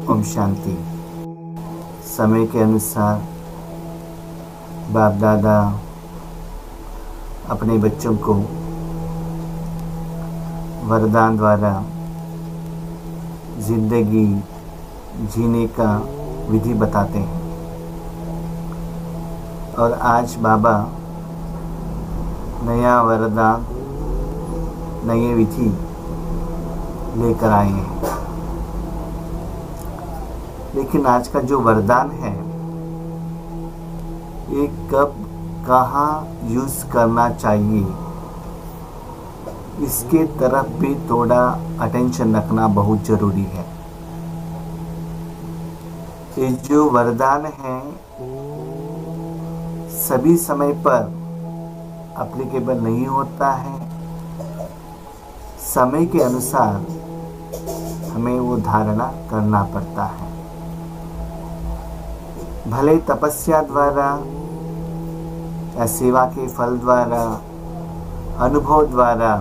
ओम शांति। समय के अनुसार बाप दादा अपने बच्चों को वरदान द्वारा जिंदगी जीने का विधि बताते हैं। और आज बाबा नया वरदान, नई विधि लेकर आए हैं। लेकिन आज का जो वरदान है ये कब कहाँ यूज़ करना चाहिए, इसके तरफ भी थोड़ा अटेंशन रखना बहुत ज़रूरी है। ये जो वरदान है सभी समय पर एप्लीकेबल नहीं होता है। समय के अनुसार हमें वो धारणा करना पड़ता है। भले तपस्या द्वारा या सेवा के फल द्वारा, अनुभव द्वारा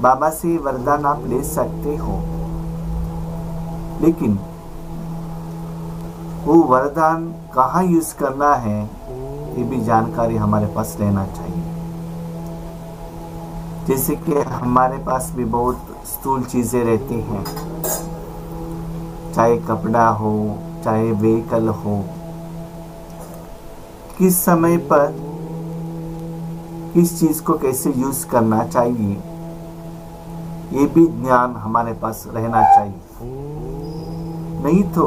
बाबा से वरदान आप ले सकते हो, लेकिन वो वरदान कहाँ यूज करना है ये भी जानकारी हमारे पास रहना चाहिए। जैसे कि हमारे पास भी बहुत स्थूल चीजें रहती हैं, चाहे कपड़ा हो, चाहे व्हीकल हो, किस समय पर किस चीज को कैसे यूज करना चाहिए ये भी ज्ञान हमारे पास रहना चाहिए। नहीं तो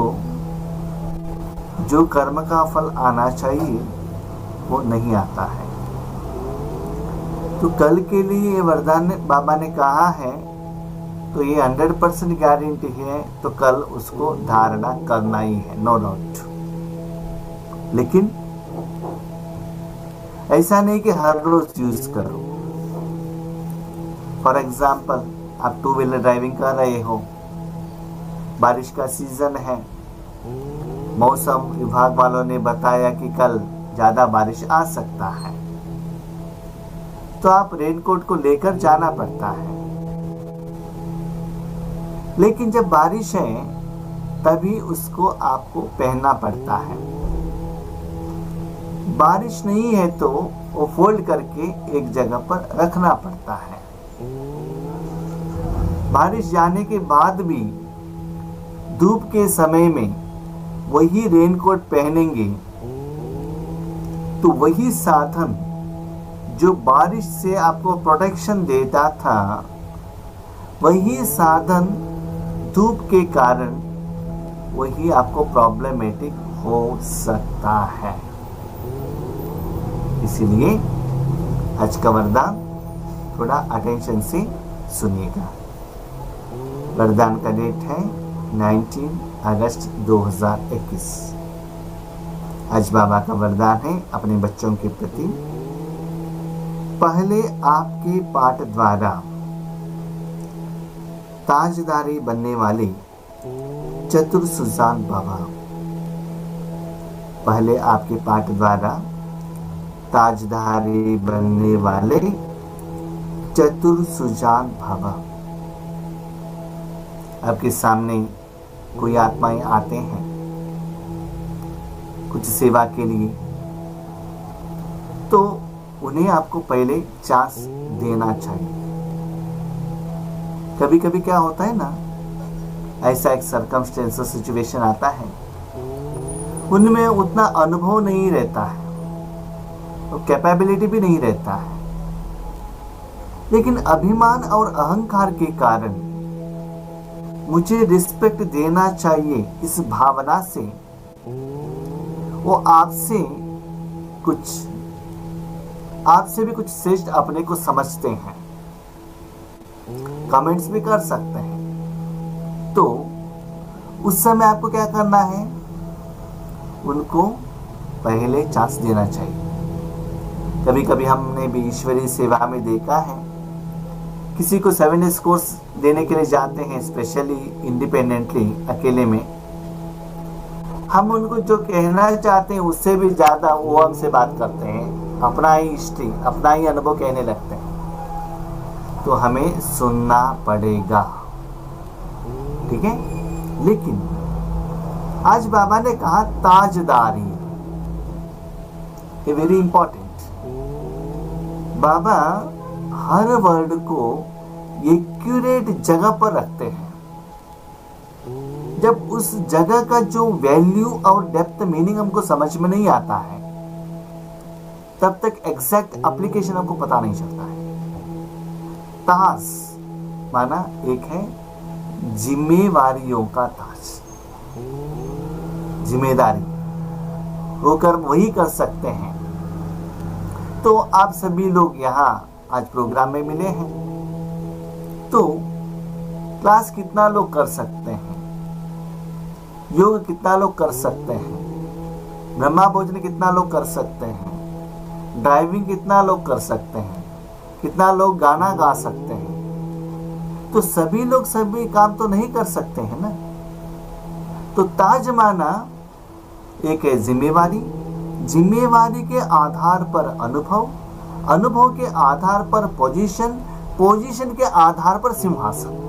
जो कर्म का फल आना चाहिए वो नहीं आता है। तो कल के लिए ये वरदान बाबा ने कहा है तो ये 100% गारंटी है, तो कल उसको धारणा करना ही है, नो डाउट। लेकिन ऐसा नहीं कि हर रोज यूज करो। फॉर एग्जाम्पल, आप 2 व्हीलर ड्राइविंग कर रहे हो, बारिश का सीजन है, मौसम विभाग वालों ने बताया कि कल ज्यादा बारिश आ सकता है, तो आप रेनकोट को लेकर जाना पड़ता है। लेकिन जब बारिश है तभी उसको आपको पहनना पड़ता है। बारिश नहीं है तो वो फोल्ड करके एक जगह पर रखना पड़ता है। बारिश जाने के बाद भी धूप के समय में वही रेनकोट पहनेंगे तो वही साधन जो बारिश से आपको प्रोटेक्शन देता था, वही साधन धूप के कारण वही आपको प्रॉब्लमेटिक हो सकता है। इसीलिए आज का वरदान थोड़ा अटेंशन से सुनिएगा। वरदान का डेट है 19 अगस्त 2021। आज बाबा का वरदान है अपने बच्चों के प्रति, पहले आपके पाठ द्वारा ताजदारी बनने वाले चतुर सुजान बाबा। पहले आपके पाठ द्वारा ताजदारी बनने वाले चतुर सुजान बाबा। आपके सामने कोई आत्माएं आते हैं कुछ सेवा के लिए, तो उन्हें आपको पहले चांस देना चाहिए। कभी कभी क्या होता है ना, ऐसा एक सर्कमस्टेंस सिचुएशन आता है, उनमें उतना अनुभव नहीं रहता है, तो कैपेबिलिटी भी नहीं रहता है, लेकिन अभिमान और अहंकार के कारण मुझे रिस्पेक्ट देना चाहिए इस भावना से वो आपसे भी कुछ श्रेष्ठ अपने को समझते हैं। कमेंट्स भी कर सकते हैं। तो उस समय आपको क्या करना है, उनको पहले चांस देना चाहिए। कभी कभी हमने भी ईश्वरीय सेवा में देखा है, किसी को 7 डेज कोर्स देने के लिए जाते हैं, स्पेशली इंडिपेंडेंटली, अकेले में। हम उनको जो कहना चाहते हैं उससे भी ज्यादा वो हमसे बात करते हैं, अपना ही हिस्ट्री, अपना ही अनुभव कहने लगते हैं। तो हमें सुनना पड़ेगा, ठीक है। लेकिन आज बाबा ने कहा ताजदारी, ये वेरी इंपॉर्टेंट। बाबा हर वर्ड को एक्यूरेट जगह पर रखते हैं। जब उस जगह का जो वैल्यू और डेप्थ मीनिंग हमको समझ में नहीं आता है, तब तक एग्जैक्ट एप्लीकेशन हमको पता नहीं चलता है। ताज माना एक है जिम्मेवारियों का ताज, जिम्मेदारी वो कर्म वही कर सकते हैं। तो आप सभी लोग यहाँ आज प्रोग्राम में मिले हैं, तो क्लास कितना लोग कर सकते हैं, योग कितना लोग कर सकते हैं, ब्रह्मा भोजन कितना लोग कर सकते हैं, ड्राइविंग कितना लोग कर सकते हैं, कितना लोग गाना गा सकते हैं। तो सभी लोग सभी काम तो नहीं कर सकते हैं ना। तो ताज माना एक है जिम्मेवारी, जिम्मेवारी के आधार पर अनुभव, अनुभव के आधार पर पोजीशन, पोजीशन के आधार पर सिंहासन।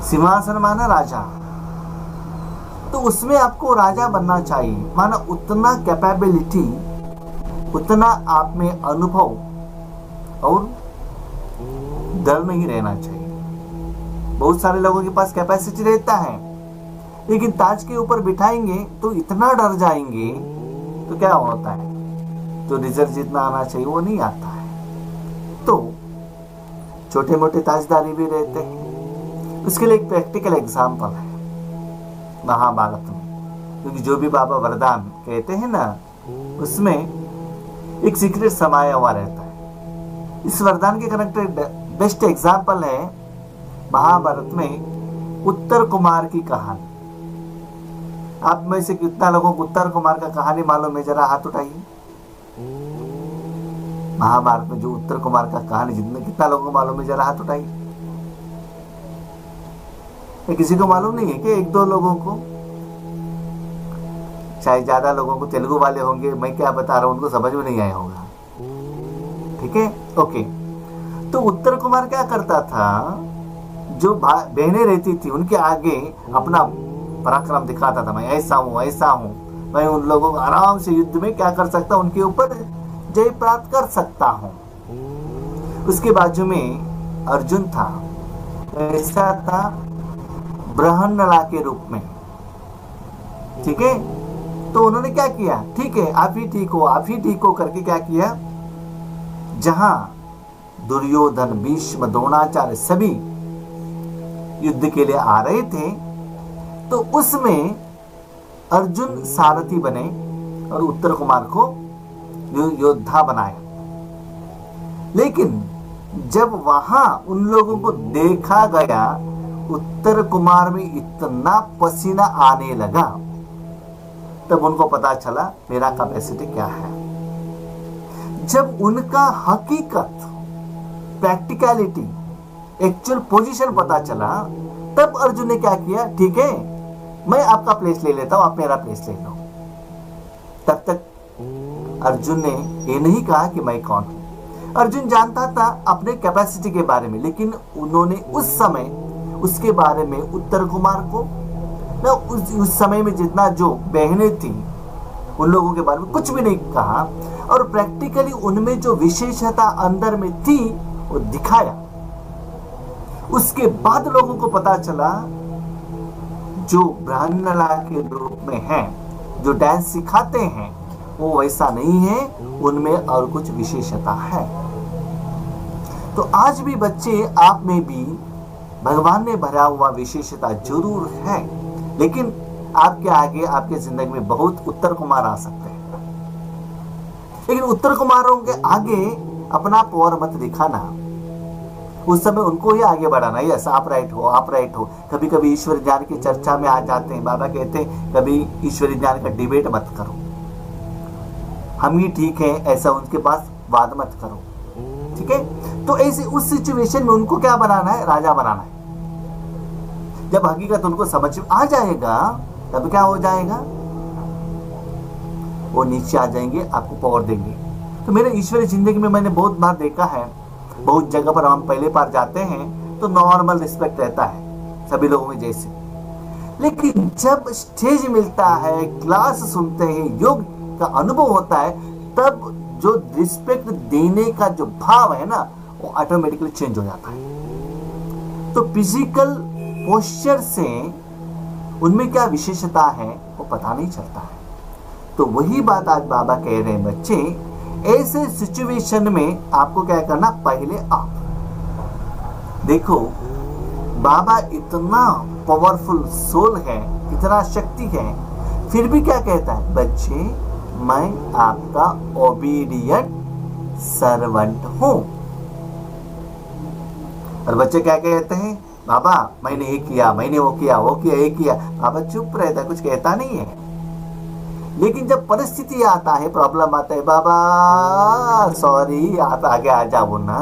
सिंहासन माना राजा, तो उसमें आपको राजा बनना चाहिए। माना उतना कैपेबिलिटी, उतना आप में अनुभव और डर नहीं रहना चाहिए। बहुत सारे लोगों के पास कैपेसिटी रहता है, लेकिन ताज के ऊपर बिठाएंगे तो इतना डर जाएंगे, तो क्या होता है, तो रिजल्ट जितना आना चाहिए वो नहीं आता है। तो छोटे मोटे ताजदारी भी रहते हैं। उसके लिए एक प्रैक्टिकल एग्जाम्पल है महाभारत में, क्योंकि जो भी बाबा वरदान कहते हैं ना, उसमें एक सीक्रेट समाया हुआ रहता है। इस वरदान के कनेक्टेड बेस्ट एग्जाम्पल है महाभारत में उत्तर कुमार की कहानी। आप में से कितना लोगों को उत्तर कुमार का कहानी मालूम है? जरा हाथ उठाइए। महाभारत में जो उत्तर कुमार का कहानी कितना लोगों को मालूम है? जरा हाथ उठाइए। किसी को मालूम नहीं है कि एक दो लोगों को, शायद ज्यादा लोगों को, तेलुगु वाले होंगे, मैं क्या बता रहा हूं उनको समझ में नहीं आया होगा। ठीक है, ओके। तो उत्तर कुमार क्या करता था, जो बहनें रहती थी उनके आगे अपना पराक्रम दिखाता था। मैं ऐसा हूं, ऐसा हूं, मैं उन लोगों को आराम से युद्ध में क्या कर सकता हूं, उनके ऊपर जय प्राप्त कर सकता हूं। उसके बाजू में अर्जुन था, ऐसा था ब्रह्मणला के रूप में। ठीक है, तो उन्होंने क्या किया, ठीक है आप ही ठीक हो, आप ही ठीक हो करके क्या किया, जहां दुर्योधन, भीष्म, द्रोणाचार्य सभी युद्ध के लिए आ रहे थे, तो उसमें अर्जुन सारथी बने और उत्तर कुमार को योद्धा बनाया। लेकिन जब वहां उन लोगों को देखा गया, उत्तर कुमार में इतना पसीना आने लगा, तब उनको पता चला मेरा कैपेसिटी क्या है। जब उनका हकीकत, प्रैक्टिकलिटी, एक्चुअल पोजीशन पता चला, तब अर्जुन ने क्या किया, ठीक है मैं आपका प्लेस ले लेता हूं, आप मेरा प्लेस ले लो। तब तक अर्जुन ने ये नहीं कहा कि मैं कौन हूं। अर्जुन जानता था अपने कैपेसिटी के बारे में, लेकिन उन्होंने उस समय उसके बारे में उत्तर कुमार को ना, उस समय में जितना जो बहनें थी उन लोगों के बारे में कुछ भी नहीं कहा, और प्रैक्टिकली उनमें जो विशेषता अंदर में थी वो दिखाया। उसके बाद लोगों को पता चला जो ब्रह्मणला के रूप में हैं, जो डांस सिखाते हैं, वो वैसा नहीं है, उनमें और कुछ विशेषता है। तो आज भी बच्चे, आप में भी भगवान ने भरा हुआ विशेषता जरूर है, लेकिन आपके आगे, आपके जिंदगी में बहुत उत्तर कुमार आ सकते हैं। लेकिन उत्तर कुमारों के आगे अपना पावर मत दिखाना, उस समय उनको ही आगे बढ़ाना। यस आप राइट हो, आप राइट हो। कभी कभी ईश्वर ज्ञान की चर्चा में आ जाते हैं, बाबा कहते हैं कभी ईश्वरी ज्ञान का डिबेट मत करो, हम ही ठीक है ऐसा उनके पास वाद मत करो। ठीक है, तो ऐसे उस सिचुएशन में उनको क्या बनाना है, राजा बनाना है। जब हकीकत उनको समझ में आ जाएगा, तब क्या हो जाएगा, वो नीचे आ जाएंगे, आपको पावर देंगे। तो मेरे ईश्वरी जिंदगी में मैंने बहुत बार देखा है, बहुत जगह पर हम पहले बार जाते हैं तो नॉर्मल रिस्पेक्ट रहता है, सभी लोगों के जैसे। लेकिन जब स्टेज मिलता है, क्लास सुनते हैं, योग का अनुभव होता है, तब जो रिस्पेक्ट देने का जो भाव है ना, वो ऑटोमेटिकली चेंज हो जाता है। तो फिजिकल पोस्चर से उनमें क्या विशेषता है वो पता नहीं चलता है। तो वही बात आज बाबा कह रहे हैं, बच्चे ऐसे सिचुएशन में आपको क्या करना, पहले आप देखो बाबा इतना पावरफुल सोल है, इतना शक्ति है, फिर भी क्या कहता है, बच्चे मैं आपका ओबीडियंट सर्वेंट हूं। और बच्चे क्या कहते हैं, बाबा मैंने ये किया, मैंने वो किया, ये किया। बाबा चुप रहता है, कुछ कहता नहीं है। लेकिन जब परिस्थिति आता है, प्रॉब्लम आता है, बाबा सॉरी आप आगे आ जाओ ना।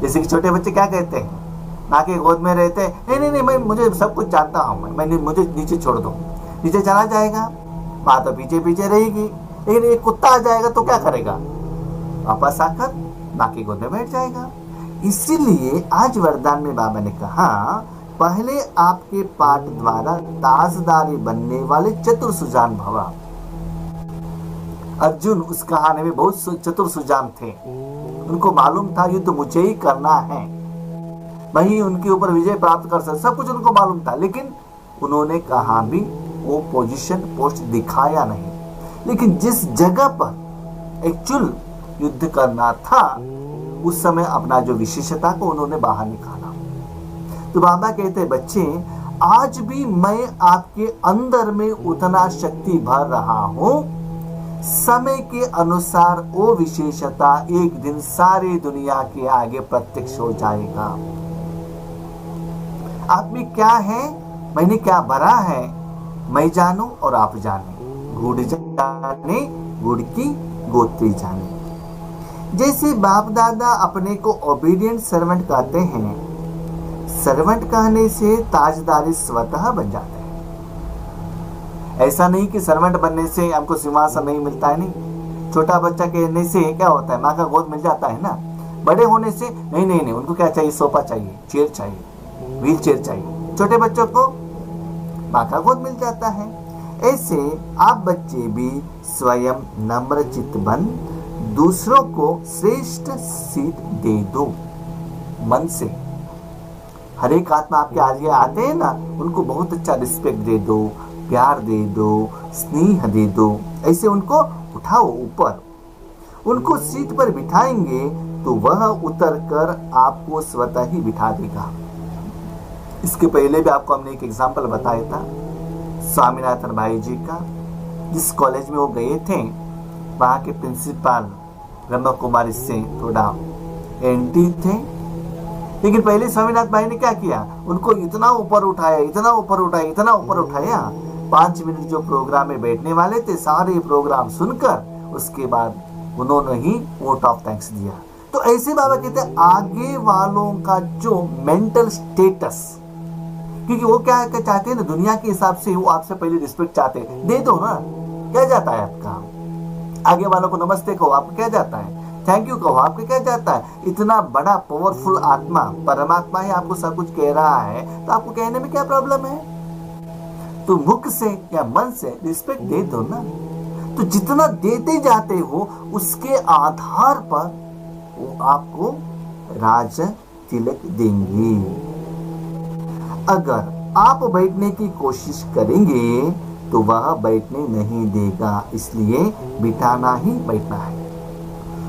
जैसे कि छोटे बच्चे क्या कहते हैं, माँ के गोद में रहते हैं, नहीं नहीं नहीं मैं मुझे सब कुछ जानता हूँ, मैंने मुझे नीचे छोड़ दो। नीचे चला जाएगा, माँ तो पीछे पीछे रहेगी, लेकिन एक कुत्ता आ जाएगा तो क्या करेगा, वापस आकर माँ की गोद में बैठ जाएगा। इसीलिए आज वरदान में बाबा ने कहा, पहले आपके पाठ द्वारा ताजदारी बनने वाले चतुर सुजान भवा। अर्जुन उस कहानी में बहुत चतुर सुजान थे, उनको मालूम था युद्ध मुझे ही करना है, मैं ही उनके ऊपर विजय प्राप्त कर सकता, सब कुछ उनको मालूम था। लेकिन उन्होंने कहाँ भी वो पोजीशन पोस्ट दिखाया नहीं। लेकिन जिस जगह पर एक्चुअल युद्ध करना था, उस समय अपना जो विशेषता को उन्होंने बाहर निकाला। तो बाबा कहते हैं, बच्चे आज भी मैं आपके अंदर में उतना शक्ति भर रहा हूं, समय के अनुसार वो विशेषता एक दिन सारी दुनिया के आगे प्रत्यक्ष हो जाएगा। आप में क्या है, मैंने क्या भरा है, मैं जानू और आप जाने, गुड़ जाने गुड़ की गोत्री जाने। जैसे बाप दादा अपने को ओबीडियंट सर्वेंट कहते हैं, सर्वेंट कहने से ताजदारी स्वतः बन जाते हैं। ऐसा नहीं कि सर्वेंट बनने से हमको सिंहासन नहीं मिलता है, नहीं। छोटा बच्चा कहने से क्या होता है, माँ का गोद मिल जाता है ना। बड़े होने से नहीं नहीं नहीं, उनको क्या चाहिए, सोफा चाहिए, चेयर चाहिए, व्हील चेयर चाहिए। छोटे बच्चों को माँ का गोद मिल जाता है। ऐसे आप बच्चे भी स्वयं नम्र चित्त बन दूसरों को श्रेष्ठ सीट दे दो। मन से हर एक आत्मा आपके आगे आते हैं ना, उनको बहुत अच्छा रिस्पेक्ट दे दो, प्यार दे दो, स्नेह दे दो। ऐसे उनको उठाओ ऊपर, उनको सीट पर बिठाएंगे तो वह उतर कर आपको स्वतः ही बिठा देगा। इसके पहले भी आपको हमने एक एग्जाम्पल बताया था स्वामीनाथन भाई जी का। जिस कॉलेज में वो गए थे, वहाँ के प्रिंसिपल ब्रह्म कुमारी से थोड़ा एंटी थे। लेकिन पहले स्वामीनाथ भाई ने क्या किया, उनको इतना ऊपर उठाया, इतना ऊपर उठाया, इतना ऊपर उठाया। 5 मिनट जो प्रोग्राम में बैठने वाले थे, सारे प्रोग्राम सुनकर उसके बाद उन्होंने ही वोट ऑफ थैंक्स दिया। तो ऐसे बाबा कहते हैं, आगे वालों का जो मेंटल स्टेटस, क्योंकि वो क्या चाहते हैं ना, दुनिया के हिसाब से वो आपसे पहले रिस्पेक्ट चाहते हैं, दे दो ना। क्या जाता है आपका, आगे वालों को नमस्ते कहो, आपको क्या जाता है, थैंक यू कहो, आपको क्या जाता है। इतना बड़ा पावरफुल आत्मा परमात्मा है, आपको सब कुछ कह रहा है, तो आपको कहने में क्या प्रॉब्लम है। तो मुख से या मन से रिस्पेक्ट दे दो ना। तो जितना देते जाते हो, उसके आधार पर वो आपको राज तिलक देंगे। अगर आप बैठने की कोशिश करेंगे तो वह बैठने नहीं देगा, इसलिए बिठाना ही बैठना है।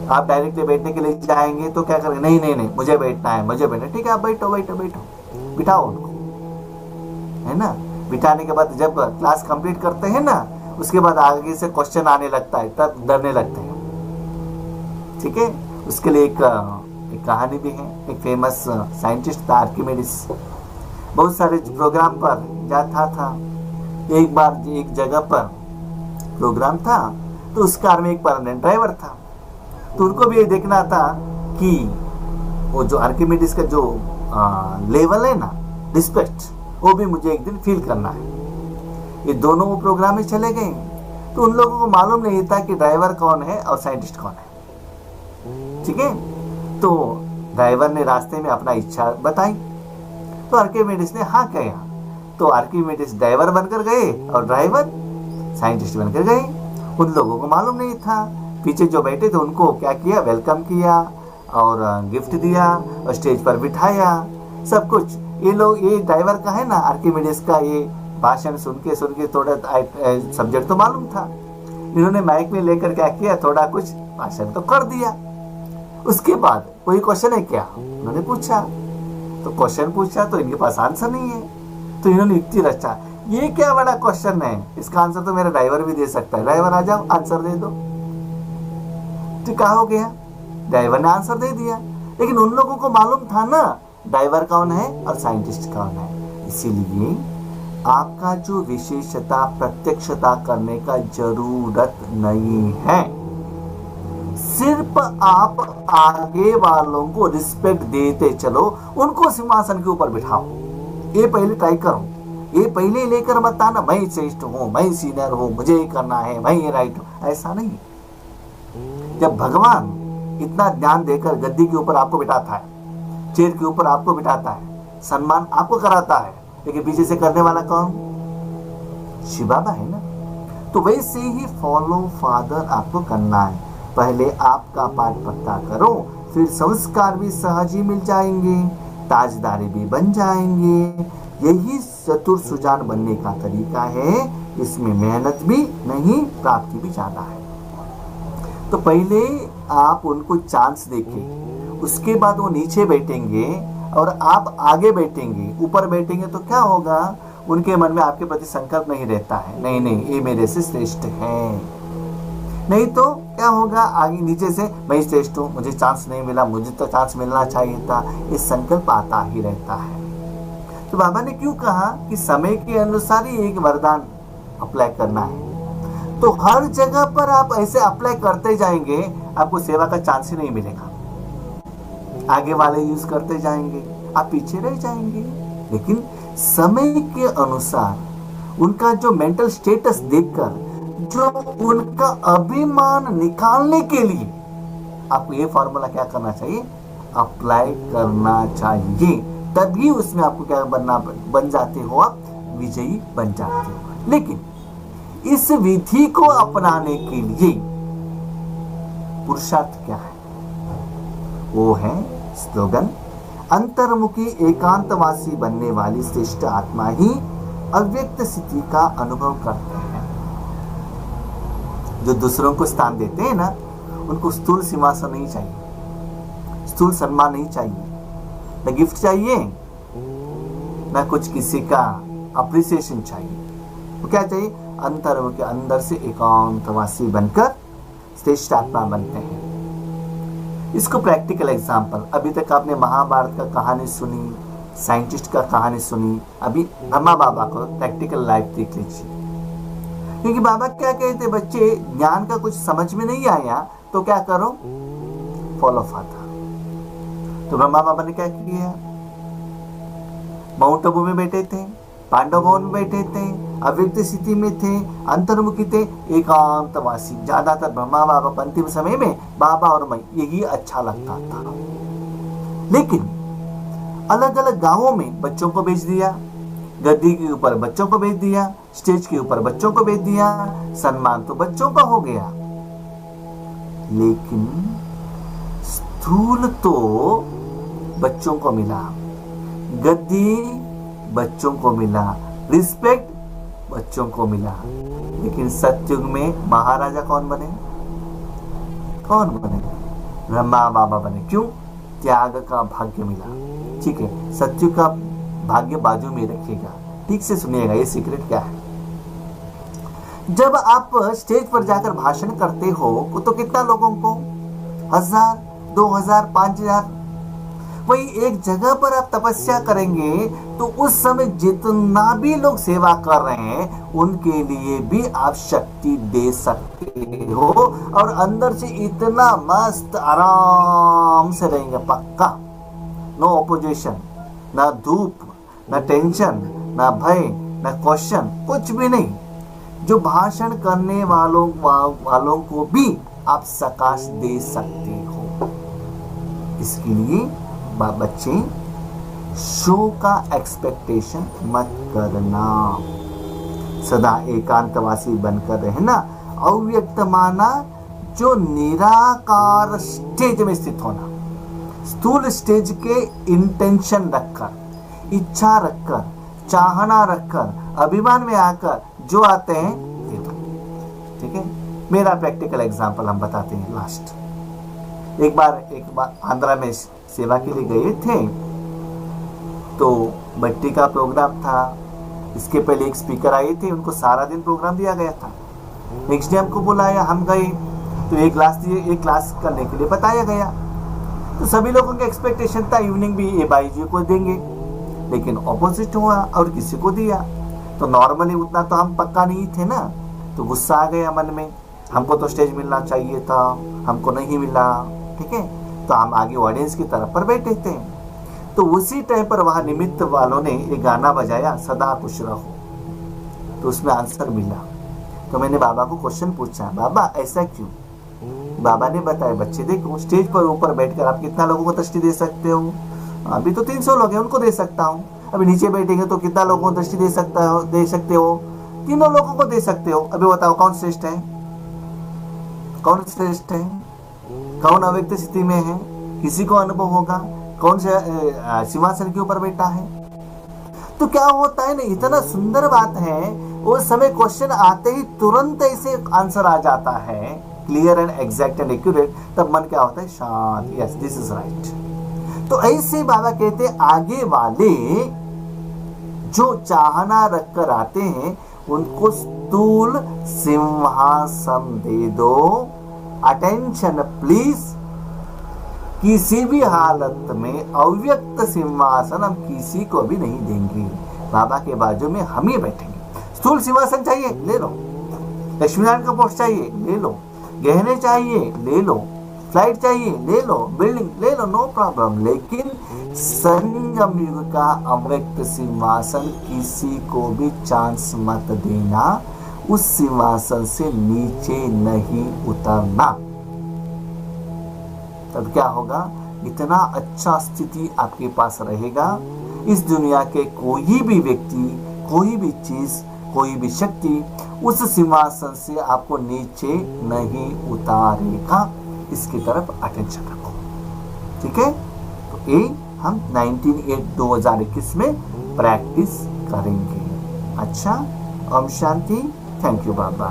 आप डायरेक्टली बैठने के लिए जाएंगे तो क्या करेंगे, नहीं नहीं नहीं मुझे बैठना है, मुझे बैठना है। ठीक है, आप बैठो बैठो बैठो, बिठाओ उनको, है ना। बिठाने के बाद जब क्लास कंप्लीट करते हैं ना, उसके बाद आगे से क्वेश्चन आने लगता है, तब डरने लगते हैं। ठीक है, उसके लिए एक कहानी भी है। एक फेमस साइंटिस्ट था, आर्किमिडीज, बहुत सारे प्रोग्राम पर जाता था। एक बार एक जगह पर प्रोग्राम था, तो उस कार में एक परमानेंट ड्राइवर था। तो उनको भी ये देखना था कि वो जो आर्किमिडीज का जो लेवल है ना, रिस्पेक्ट, वो भी मुझे एक दिन फील करना है। ये दोनों वो प्रोग्राम में चले गए। तो उन लोगों को मालूम नहीं था कि ड्राइवर कौन है और साइंटिस्ट कौन है। ठीक है, तो ड्राइवर ने रास्ते में अपना इच्छा बताई। तो आर्किमिडीज ने हाँ किया। तो आर्किमिडीज ड्राइवर बनकर गए और ड्राइवर साइंटिस्ट बनकर गए। उन लोगों को मालूम नहीं था, पीछे जो बैठे थे उनको क्या किया, वेलकम किया और गिफ्ट दिया और स्टेज पर बिठाया, सब कुछ। ये लोग, ये ड्राइवर का है ना आर्किमिडीज का, ये भाषण सुन के थोड़ा सब्जेक्ट तो मालूम था। इन्होंने माइक में लेकर क्या किया, थोड़ा कुछ भाषण तो कर दिया। उसके बाद कोई क्वेश्चन है क्या, उन्होंने पूछा। तो क्वेश्चन पूछा तो इनके पास आंसर नहीं है, तो इन्होंने युक्ति रचा, ये क्या बड़ा क्वेश्चन है, इसका आंसर तो मेरा ड्राइवर भी दे सकता है, ड्राइवर आ जाओ आंसर दे दो। तो क्या हो गया, ड्राइवर ने आंसर दे दिया। लेकिन उन लोगों को मालूम था ना ड्राइवर कौन है और साइंटिस्ट कौन है। इसीलिए आपका जो विशेषता प्रत्यक्षता करने का जरूरत नहीं है, सिर्फ आप आगे वालों को रिस्पेक्ट देते चलो, उनको सिंहासन के ऊपर बिठाओ। ये पहले ट्राई करो, ये पहले लेकर मत आना मैं श्रेष्ठ हूं, मैं सीनियर हूं, मुझे ये करना है, मैं ये राइट हूं, ऐसा नहीं। जब भगवान इतना ज्ञान देकर गद्दी के ऊपर आपको बिठाता है, चेयर के ऊपर आपको बिठाता है, सम्मान आपको कराता है, लेकिन पीछे से करने वाला कौन, शिव बाबा है ना। तो वैसे ही फॉलो फादर आपको करना है, पहले आपका पाठ पक्का करो, फिर संस्कार भी सहज ही मिल जाएंगे, ताजदारी भी बन जाएंगे। यही चतुर सुजान बनने का तरीका है, इसमें मेहनत भी नहीं, प्राप्ति भी ज्यादा है। तो पहले आप उनको चांस देखें, उसके बाद वो नीचे बैठेंगे और आप आगे बैठेंगे, ऊपर बैठेंगे तो क्या होगा, उनके मन में आपके प्रति संकल्प नहीं रहता है, नहीं नहीं ये मेरे से श्रेष्ठ है। नहीं तो क्या होगा, आगे नीचे से मैं श्रेष्ठ हूँ, मुझे चांस नहीं मिला, मुझे तो चांस मिलना चाहिए था, ये संकल्प आता ही रहता है। तो बाबा ने क्यों कहा कि समय के अनुसार ही एक वरदान अप्लाई करना है। तो हर जगह पर आप ऐसे अप्लाई करते जाएंगे, आपको सेवा का चांस ही नहीं मिलेगा। आगे वाले यूज करते जाएंगे, आप पीछे रह जाएंगे। लेकिन समय के अनुसार उनका जो मेंटल स्टेटस देखकर, जो उनका अभिमान निकालने के लिए आपको ये फॉर्मूला क्या करना चाहिए, अप्लाई करना चाहिए। तभी उसमें आपको क्या बन जाते हो, आप विजयी बन जाते हो। लेकिन इस विधि को अपनाने के लिए पुरुषार्थ क्या है, वो है स्लोगन, अंतर्मुखी एकांतवासी बनने वाली श्रेष्ठ आत्मा ही अव्यक्त स्थिति का अनुभव करते हैं। जो दूसरों को स्थान देते हैं ना, उनको स्थूल सिंहासन नहीं चाहिए, स्थूल सम्मान नहीं चाहिए, न गिफ्ट चाहिए, न कुछ किसी का अप्रिसिएशन चाहिए। तो क्या चाहिए, अंतर्मुखी, अंदर से एकांतवासी बनकर श्रेष्ठ आत्मा बनते हैं। इसको प्रैक्टिकल एग्जाम्पल, अभी तक आपने महाभारत का कहानी सुनी, साइंटिस्ट का कहानी सुनी, अभी ब्रह्मा बाबा को प्रैक्टिकल लाइफ देख लीजिए। क्योंकि बाबा क्या कहते, बच्चे ज्ञान का कुछ समझ में नहीं आया तो क्या करो, फॉलो फादर। तो ब्रह्मा बाबा ने क्या किया, माउंट आबू में बैठे थे, पांडव भवन में बैठे थे, अव्यक्त स्थिति में थे, अंतर्मुखी थे, एकांतवासी। ज्यादातर ब्रह्मा बाबा अंतिम समय में बाबा और मैं यही अच्छा लगता था। लेकिन अलग अलग गांवों में बच्चों को भेज दिया, गद्दी के ऊपर बच्चों को भेज दिया, स्टेज के ऊपर बच्चों को भेज दिया, सम्मान तो बच्चों का हो गया। लेकिन स्थूल तो बच्चों को मिला, गद्दी बच्चों को मिला, रिस्पेक्ट बच्चों को मिला। लेकिन सतयुग में महाराजा कौन बने, कौन बने, ब्रह्मा बाबा बने। क्यों, त्याग का भाग्य मिला। ठीक है, सतयुग का भाग्य बाजू में रखिएगा, ठीक से सुनिएगा, ये सीक्रेट क्या है। जब आप स्टेज पर जाकर भाषण करते हो तो कितना लोगों को, 1000, 2000, 5000। वही एक जगह पर आप तपस्या करेंगे तो उस समय जितना भी लोग सेवा कर रहे हैं उनके लिए भी आप शक्ति दे सकते हो, और अंदर से इतना मस्त आराम से रहेंगे पक्का। नो ऑपोजिशन, ना धूप, ना टेंशन, ना भय, ना क्वेश्चन, कुछ भी नहीं। जो भाषण करने वालों को भी आप सकाश दे सकते हो। इसके लिए बच्चे शो का एक्सपेक्टेशन मत करना, सदा एकांतवासी बनकर रहना। अव्यक्त माना जो निराकार स्टेज में स्थित होना, स्थूल स्टेज के इंटेंशन रखकर, इच्छा रखकर, चाहना रखकर, अभिमान में आकर जो आते हैं ये तो ठीक है। मेरा प्रैक्टिकल एग्जांपल हम बताते हैं लास्ट। एक बार आंध्रा में सेवा के लिए गए थे, तो बट्टी का प्रोग्राम था। इसके पहले एक स्पीकर आए थे, उनको सारा दिन प्रोग्राम दिया गया था। नेक्स्ट डे हमको बुलाया, हम गए तो एक क्लास करने के लिए बताया गया। तो सभी लोगों का एक्सपेक्टेशन था इवनिंग भी ये भाई जी को देंगे, लेकिन ऑपोजिट हुआ और किसी को दिया। तो नॉर्मली उतना तो हम पक्का नहीं थे ना, तो गुस्सा आ गया मन में, हमको तो स्टेज मिलना चाहिए था, हमको नहीं मिला। ठीक है, तो हम आगे ऑडियंस की तरफ पर बैठे थे। तो उसी टाइम पर वहां निमित्त वालों ने एक गाना बजाया, सदा खुश रहो। तो उसमें आंसर मिला। तो मैंने बाबा को क्वेश्चन पूछा, बाबा ऐसा क्यों? बाबा ने बताया, बच्चे देखो स्टेज पर ऊपर बैठकर आप कितना लोगों को दृष्टि दे सकते हो? अभी तो 300 लोग हैं, उनको दे सकता हूँ। अभी नीचे बैठेंगे तो कितना लोगों को दृष्टि दे सकते हो? 3 लोगों को दे सकते हो। अभी बताओ कौन श्रेष्ठ है? कौन श्रेष्ठ है? कौन अव्यक्त स्थिति में है? किसी को अनुभव होगा कौन से सिंहासन के ऊपर बैठा है? तो क्या होता है ना, इतना सुंदर बात है, उस समय क्वेश्चन आते ही तुरंत ऐसे आंसर आ जाता है, clear and exact and accurate. तब मन क्या होता है? शांत, यस दिस इज राइट। तो ऐसे बाबा कहते आगे वाले जो चाहना रखकर आते हैं उनको स्थूल सिंहासन दे दो। अटेंशन प्लीज, किसी भी हालत में अव्यक्त सिंहासन हम किसी को भी नहीं देंगे। बाबा के बाजू में हम ही बैठेंगे। स्थूल सिंहासन चाहिए ले लो, लक्ष्मीनारायण का पोस्ट चाहिए ले लो, गहने चाहिए ले लो, फ्लाइट चाहिए ले लो, बिल्डिंग ले लो, नो प्रॉब्लम। लेकिन संगम युग का अव्यक्त सिंहासन किसी को भी चांस मत देना, उस सिंहासन से नीचे नहीं उतरना। तब क्या होगा? इतना अच्छा स्थिति आपके पास रहेगा, इस दुनिया के कोई भी व्यक्ति, कोई भी चीज, कोई भी शक्ति उस सिंहासन से आपको नीचे नहीं उतारेगा। इसकी तरफ अटेंशन रखो, ठीक है? तो ये हम 2021 में प्रैक्टिस करेंगे। अच्छा, Om Shanti. Thank you Baba.